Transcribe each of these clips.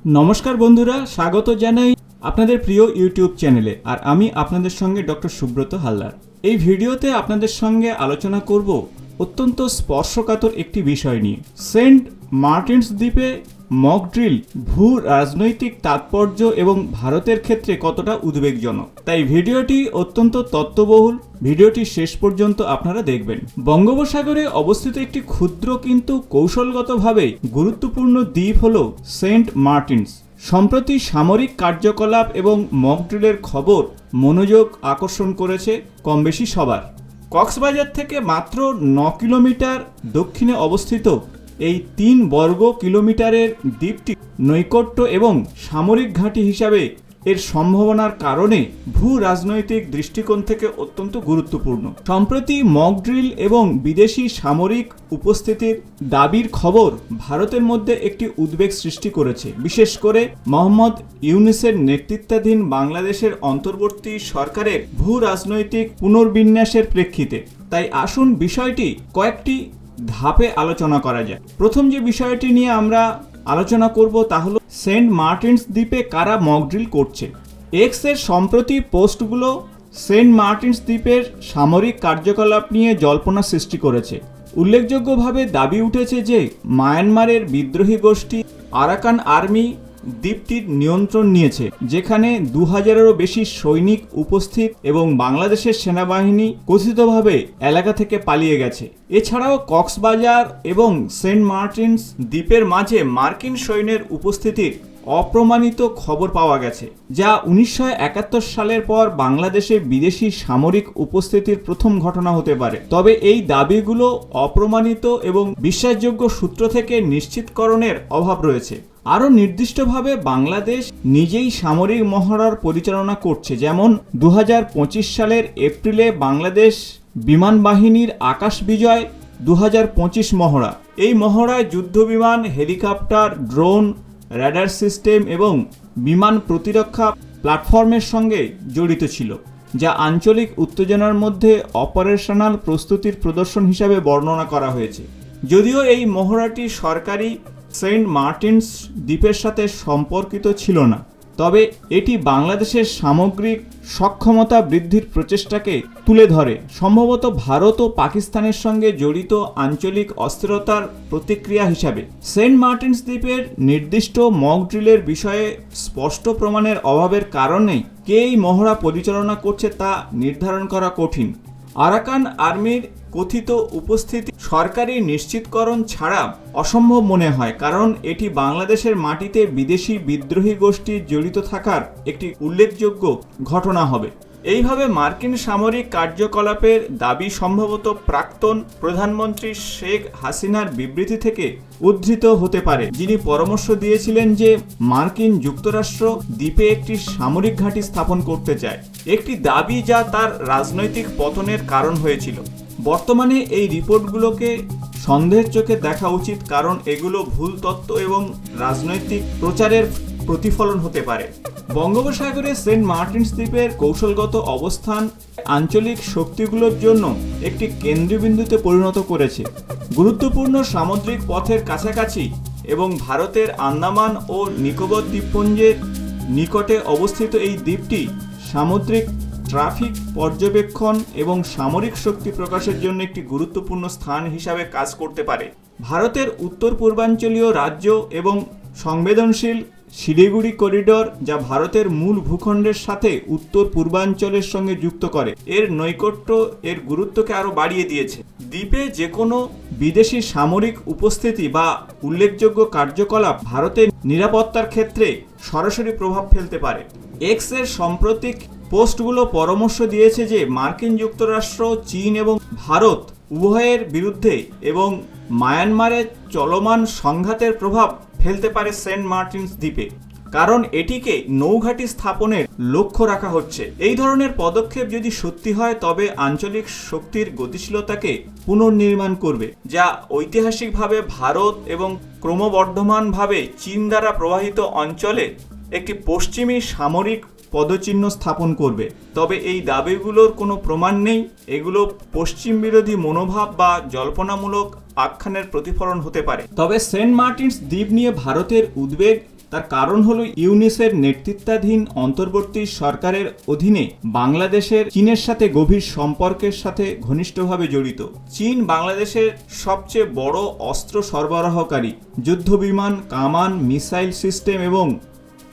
নমস্কার বন্ধুরা, স্বাগত জানাই আপনাদের প্রিয় ইউটিউব চ্যানেলে। আর আমি আপনাদের সঙ্গে ডক্টর সুব্রত হালদার। এই ভিডিওতে আপনাদের সঙ্গে আলোচনা করব অত্যন্ত স্পর্শকাতর একটি বিষয় নিয়ে। সেন্ট মার্টিনস দ্বীপে মক ড্রিল ভূ রাজনৈতিক তাৎপর্য এবং ভারতের ক্ষেত্রে কতটা উদ্বেগজনক, তাই ভিডিওটি অত্যন্ত তথ্যবহুল। ভিডিওটি শেষ পর্যন্ত আপনারা দেখবেন। বঙ্গোপসাগরে অবস্থিত একটি ক্ষুদ্র কিন্তু কৌশলগতভাবে গুরুত্বপূর্ণ দ্বীপ হল সেন্ট মার্টিনস। সম্প্রতি সামরিক কার্যকলাপ এবং মক ড্রিলের খবর মনোযোগ আকর্ষণ করেছে কমবেশি সবার। কক্সবাজার থেকে মাত্র 9 কিলোমিটার দক্ষিণে অবস্থিত এই 3 বর্গ কিলোমিটারের দ্বীপটি নৈকট্য এবং সামরিক ঘাঁটি হিসাবে এর সম্ভাবনার কারণে ভূ রাজনৈতিক দৃষ্টিকোণ থেকে অত্যন্ত গুরুত্বপূর্ণ। সম্প্রতি মক ড্রিল এবং বিদেশি সামরিক উপস্থিতির দাবির খবর ভারতের মধ্যে একটি উদ্বেগ সৃষ্টি করেছে, বিশেষ করে মোহাম্মদ ইউনূসের নেতৃত্বাধীন বাংলাদেশের অন্তর্বর্তী সরকারের ভূ রাজনৈতিক পুনর্বিন্যাসের প্রেক্ষিতে। তাই আসুন বিষয়টি কয়েকটি ধাপে আলোচনা করা যায়। প্রথম যে বিষয়টি নিয়ে আমরা আলোচনা করব তা হলো সেন্ট মার্টিনস দ্বীপে কারা মক ড্রিল করছে। এক্স এর সম্প্রতি পোস্টগুলো সেন্ট মার্টিনস দ্বীপের সামরিক কার্যকলাপ নিয়ে জল্পনা সৃষ্টি করেছে। উল্লেখযোগ্যভাবে দাবি উঠেছে যে মায়ানমারের বিদ্রোহী গোষ্ঠী আরাকান আর্মি দ্বীপটির নিয়ন্ত্রণ নিয়েছে, যেখানে 2000-এরও বেশি সৈনিক উপস্থিত এবং বাংলাদেশের সেনাবাহিনী কথিতভাবে এলাকা থেকে পালিয়ে গেছে। এছাড়াও কক্সবাজার এবং সেন্ট মার্টিনস দ্বীপের মাঝে মার্কিন সৈন্যের উপস্থিতির অপ্রমাণিত খবর পাওয়া গেছে, যা 1971 সালের পর বাংলাদেশে বিদেশি সামরিক উপস্থিতির প্রথম ঘটনা হতে পারে। তবে এই দাবিগুলো অপ্রমাণিত এবং বিশ্বাসযোগ্য সূত্র থেকে নিশ্চিতকরণের অভাব রয়েছে। আরও নির্দিষ্টভাবে বাংলাদেশ নিজেই সামরিক মহড়ার পরিচালনা করছে, যেমন 2025 সালের এপ্রিলে বাংলাদেশ বিমান বাহিনীর আকাশ বিজয় 2025 মহড়া। এই মহড়ায় যুদ্ধবিমান, হেলিকপ্টার, ড্রোন, রাডার সিস্টেম এবং বিমান প্রতিরক্ষা প্ল্যাটফর্মের সঙ্গে জড়িত ছিল, যা আঞ্চলিক উত্তেজনার মধ্যে অপারেশনাল প্রস্তুতির প্রদর্শন হিসাবে বর্ণনা করা হয়েছে। যদিও এই মহড়াটি সরকারি সেন্ট মার্টিনস দ্বীপের সাথে সম্পর্কিত ছিল না, তবে এটি বাংলাদেশের সামগ্রিক সক্ষমতা বৃদ্ধির প্রচেষ্টাকে তুলে ধরে, সম্ভবত ভারত ও পাকিস্তানের সঙ্গে জড়িত আঞ্চলিক অস্থিরতার প্রতিক্রিয়া হিসাবে। সেন্ট মার্টিনস দ্বীপের নির্দিষ্ট মক ড্রিলের বিষয়ে স্পষ্ট প্রমাণের অভাবের কারণে কে এই মহড়া পরিচালনা করছে তা নির্ধারণ করা কঠিন। আরাকান আর্মির কথিত উপস্থিতি সরকারি নিশ্চিতকরণ ছাড়া অসম্ভব মনে হয়, কারণ এটি বাংলাদেশের মাটিতে বিদেশি বিদ্রোহী গোষ্ঠীর জড়িত থাকার একটি উল্লেখযোগ্য ঘটনা হবে। এইভাবে মার্কিন সামরিক কার্যকলাপের দাবি সম্ভবত প্রাক্তন প্রধানমন্ত্রী শেখ হাসিনার বিবৃতি থেকে উদ্ধৃত হতে পারে, যিনি পরামর্শ দিয়েছিলেন যে মার্কিন যুক্তরাষ্ট্র দ্বীপে একটি সামরিক ঘাঁটি স্থাপন করতে চায়, একটি দাবি যা তার রাজনৈতিক পতনের কারণ হয়েছিল। বর্তমানে এই রিপোর্টগুলোকে সন্দেহের চোখে দেখা উচিত, কারণ এগুলো ভুল তথ্য এবং রাজনৈতিক প্রচারের প্রতিফলন হতে পারে। বঙ্গোপসাগরে সেন্ট মার্টিনস দ্বীপের কৌশলগত অবস্থান আঞ্চলিক শক্তিগুলোর জন্য একটি কেন্দ্রবিন্দুতে পরিণত করেছে। গুরুত্বপূর্ণ সামুদ্রিক পথের কাছাকাছি এবং ভারতের আন্দামান ও নিকোবর দ্বীপপুঞ্জের নিকটে অবস্থিত এই দ্বীপটি সামুদ্রিক ট্রাফিক পর্যবেক্ষণ এবং সামরিক শক্তি প্রকাশের জন্য একটি গুরুত্বপূর্ণ স্থান হিসাবে কাজ করতে পারে। ভারতের উত্তর পূর্বাঞ্চলীয় রাজ্য এবং সংবেদনশীল শিলিগুড়ি করিডোর, যা ভারতের মূল ভূখণ্ডের সাথে উত্তর পূর্বাঞ্চলের সঙ্গে যুক্ত করে, এর নৈকট্য এর গুরুত্বকে আরও বাড়িয়ে দিয়েছে। দ্বীপে যে কোনো বিদেশি সামরিক উপস্থিতি বা উল্লেখযোগ্য কার্যকলাপ ভারতের নিরাপত্তার ক্ষেত্রে সরাসরি প্রভাব ফেলতে পারে। এক্স এর সাম্প্রতিক পোস্টগুলো পরামর্শ দিয়েছে যে মার্কিন যুক্তরাষ্ট্র, চীন এবং ভারত উভয়ের বিরুদ্ধে এবং মায়ানমারে চলমান সংঘাতের প্রভাব ফেলতে পারে সেন্ট মার্টিনস দ্বীপে, কারণ এটিকে নৌঘাঁটি স্থাপনের লক্ষ্য রাখা হচ্ছে। এই ধরনের পদক্ষেপ যদি সত্যি হয়, তবে আঞ্চলিক শক্তির গতিশীলতাকে পুনর্নির্মাণ করবে, যা ঐতিহাসিকভাবে ভারত এবং ক্রমবর্ধমানভাবে চীন দ্বারা প্রভাবিত অঞ্চলে একটি পশ্চিমী সামরিক পদচিহ্ন স্থাপন করবে। তবে এই দাবিগুলোর কোনো প্রমাণ নেই, এগুলো পশ্চিম বিরোধী মনোভাব বা জল্পনামূলক আখ্যানের প্রতিফলন হতে পারে। তবে সেন্ট মার্টিনস দ্বীপ নিয়ে ভারতের উদ্বেগ তার কারণ হলো ইউনিসের নেতৃত্বাধীন অন্তর্বর্তী সরকারের অধীনে বাংলাদেশের চীনের সাথে গভীর সম্পর্কের সাথে ঘনিষ্ঠভাবে জড়িত। চীন বাংলাদেশের সবচেয়ে বড় অস্ত্র সরবরাহকারী, যুদ্ধবিমান, কামান, মিসাইল সিস্টেম এবং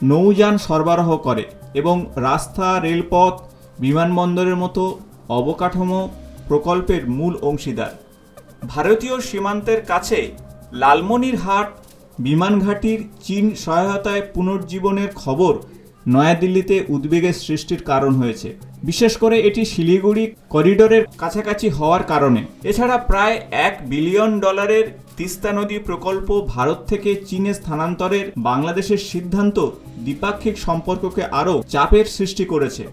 নৌযান সরবরাহ করে এবং রাস্তা, রেলপথ, বিমানবন্দরের মতো অবকাঠামো প্রকল্পের মূল অংশীদার। ভারতীয় সীমান্তের কাছে লালমনিরহাট বিমান ঘাঁটির চীন সহায়তায় পুনর্জীবনের খবর নয়াদিল্লিতে উদ্বেগের সৃষ্টির কারণ হয়েছে, বিশেষ করে এটি শিলিগুড়ি করিডোরের কাছাকাছি হওয়ার কারণে। এছাড়া প্রায় $1 বিলিয়ন তিস্তা নদী প্রকল্প ভারত থেকে চীনে স্থানান্তরের বাংলাদেশের সিদ্ধান্ত দ্বিপাক্ষিক সম্পর্ককে আরও চাপের সৃষ্টি করেছে।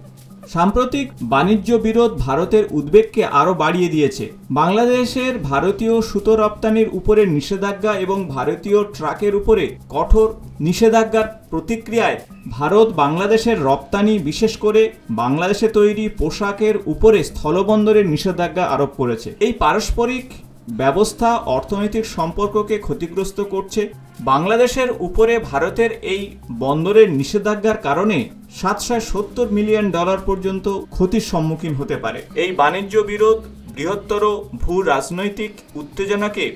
সাম্প্রতিক বাণিজ্য বিরোধ ভারতের উদ্বেগকে আরও বাড়িয়ে দিয়েছে। বাংলাদেশের ভারতীয় সুতো রপ্তানির উপরে নিষেধাজ্ঞা এবং ভারতীয় ট্রাকের উপরে কঠোর নিষেধাজ্ঞার প্রতিক্রিয়ায় ভারত বাংলাদেশের রপ্তানি, বিশেষ করে বাংলাদেশে তৈরি পোশাকের উপরে স্থলবন্দরের নিষেধাজ্ঞা আরোপ করেছে। এই পারস্পরিক ব্যবস্থা অর্থনৈতিক সম্পর্ককে ক্ষতিগ্রস্ত করছে। বাংলাদেশের উপরে ভারতের এই বন্দরের নিষেধাজ্ঞার কারণে $770 মিলিয়ন পর্যন্ত ক্ষতির সম্মুখীন হতে পারে। এই বাণিজ্য বিরোধ বৃহত্তর ভূ রাজনৈতিক উত্তেজনাকে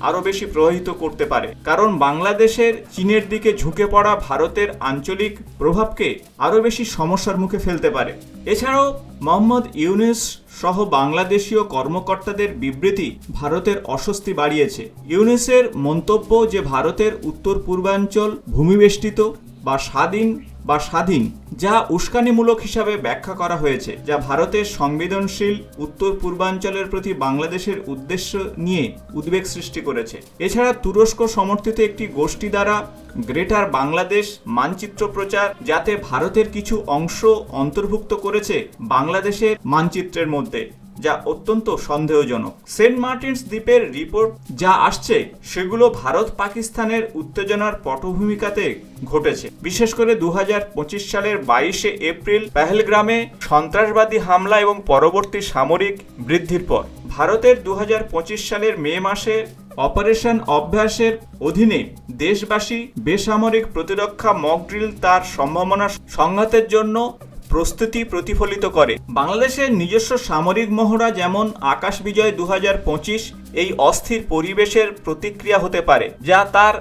আরও বেশি প্রভাবিত করতে পারে, কারণ বাংলাদেশের চীনের দিকে ঝুঁকে পড়া ভারতের আঞ্চলিক প্রভাবকে আরও বেশি সমস্যার মুখে ফেলতে পারে। এছাড়াও মোহাম্মদ ইউনূস সহ বাংলাদেশীয় কর্মকর্তাদের বিবৃতি ভারতের অস্বস্তি বাড়িয়েছে। ইউনূসের মন্তব্য যে ভারতের উত্তর পূর্বাঞ্চল ভূমিবেষ্টিত বা স্বাধীন, যা উস্কানিমূলক হিসাবে ব্যাখ্যা করা হয়েছে, যা ভারতের সংবেদনশীল উত্তর পূর্বাঞ্চলের প্রতি বাংলাদেশের উদ্দেশ্য নিয়ে উদ্বেগ সৃষ্টি করেছে। এছাড়া তুরস্ক সমর্থিত একটি গোষ্ঠী দ্বারা গ্রেটার বাংলাদেশ মানচিত্র প্রচার, যাতে ভারতের কিছু অংশ অন্তর্ভুক্ত করেছে বাংলাদেশের মানচিত্রের মধ্যে, যা অত্যন্ত সন্দেহজনক। সেন্ট মার্টিনস দ্বীপের রিপোর্ট যা আসছে সেগুলো ভারত পাকিস্তানের উত্তেজনার পটভূমিকাতে ঘটেছে, বিশেষ করে 2025 সালের 22 এপ্রিল পেহেলগ্রামে সন্ত্রাসবাদী হামলা এবং পরবর্তী সামরিক বৃদ্ধির পর। ভারতের 2025 সালের মে মাসে অপারেশন অভ্যাসের অধীনে দেশবাসী বেসামরিক প্রতিরক্ষা মক ড্রিল তার সম্ভাবনা সংঘাতের জন্য প্রস্তুতি প্রতিফলিত করে। বাংলাদেশের নিজস্ব সামরিক মহড়া যেমন আকাশ বিজয় 2025 এই অস্থির পরিবেশের প্রতিক্রিয়া হতে পারে, যা তার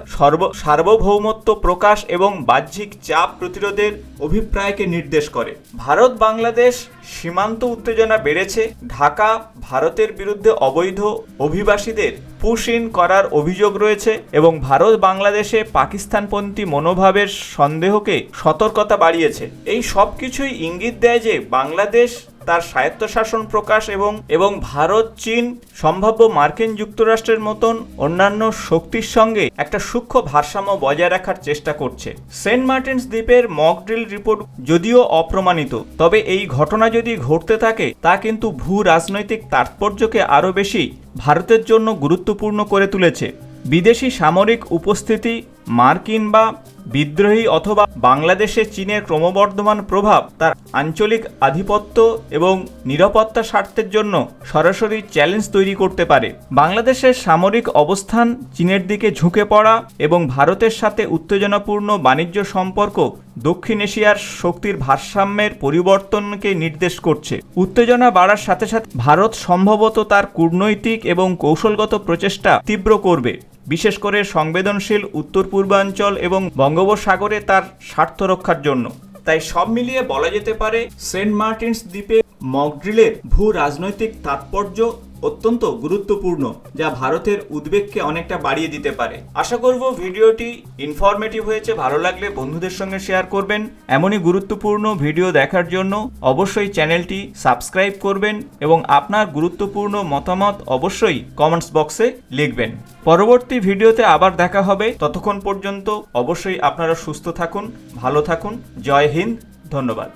সার্বভৌমত্ব প্রকাশ এবং বাহ্যিক চাপ প্রতিরোধের অভিপ্রায়কে নির্দেশ করে। ভারত বাংলাদেশ সীমান্ত উত্তেজনা বেড়েছে। ঢাকা ভারতের বিরুদ্ধে অবৈধ অভিবাসীদের পুশ ইন করার অভিযোগ রয়েছে এবং ভারত বাংলাদেশে পাকিস্তানপন্থী মনোভাবের সন্দেহকে সতর্কতা বাড়িয়েছে। এই সব কিছুই ইঙ্গিত দেয় যে বাংলাদেশ তার স্বায়ত্তশাসন প্রকাশ এবং ভারত, চীন, সম্ভাব্য মার্কিন যুক্তরাষ্ট্রের মতন অন্যান্য শক্তির সঙ্গে একটা সূক্ষ্ম ভারসাম্য বজায় রাখার চেষ্টা করছে। সেন্ট মার্টিনস দ্বীপের মক ড্রিল রিপোর্ট যদিও অপ্রমাণিত, তবে এই ঘটনা যদি ঘটতে থাকে তা কিন্তু ভূ রাজনৈতিক তাৎপর্যকে আরও বেশি ভারতের জন্য গুরুত্বপূর্ণ করে তুলেছে। বিদেশি সামরিক উপস্থিতি, মার্কিন বা বিদ্রোহী অথবা বাংলাদেশে চীনের ক্রমবর্ধমান প্রভাব তার আঞ্চলিক আধিপত্য এবং নিরাপত্তা স্বার্থের জন্য সরাসরি চ্যালেঞ্জ তৈরি করতে পারে। বাংলাদেশের সামরিক অবস্থান, চীনের দিকে ঝুঁকে পড়া এবং ভারতের সাথে উত্তেজনাপূর্ণ বাণিজ্য সম্পর্ক দক্ষিণ এশিয়ার শক্তির ভারসাম্যের পরিবর্তনকে নির্দেশ করছে। উত্তেজনা বাড়ার সাথে সাথে ভারত সম্ভবত তার কূটনৈতিক এবং কৌশলগত প্রচেষ্টা তীব্র করবে, বিশেষ করে সংবেদনশীল উত্তর পূর্বাঞ্চল এবং বঙ্গোপসাগরে তার স্বার্থ রক্ষার জন্য। তাই সব মিলিয়ে বলা যেতে পারে সেন্ট মার্টিনস দ্বীপে মক ড্রিলের ভূ রাজনৈতিক তাৎপর্য অত্যন্ত গুরুত্বপূর্ণ, যা ভারতের উদ্বেগকে অনেকটা বাড়িয়ে দিতে পারে। আশা করব ভিডিওটি ইনফরমেটিভ হয়েছে। ভালো লাগলে বন্ধুদের সঙ্গে শেয়ার করবেন। এমনই গুরুত্বপূর্ণ ভিডিও দেখার জন্য অবশ্যই চ্যানেলটি সাবস্ক্রাইব করবেন এবং আপনার গুরুত্বপূর্ণ মতামত অবশ্যই কমেন্টস বক্সে লিখবেন। পরবর্তী ভিডিওতে আবার দেখা হবে। ততক্ষণ পর্যন্ত অবশ্যই আপনারা সুস্থ থাকুন, ভালো থাকুন। জয় হিন্দ, ধন্যবাদ।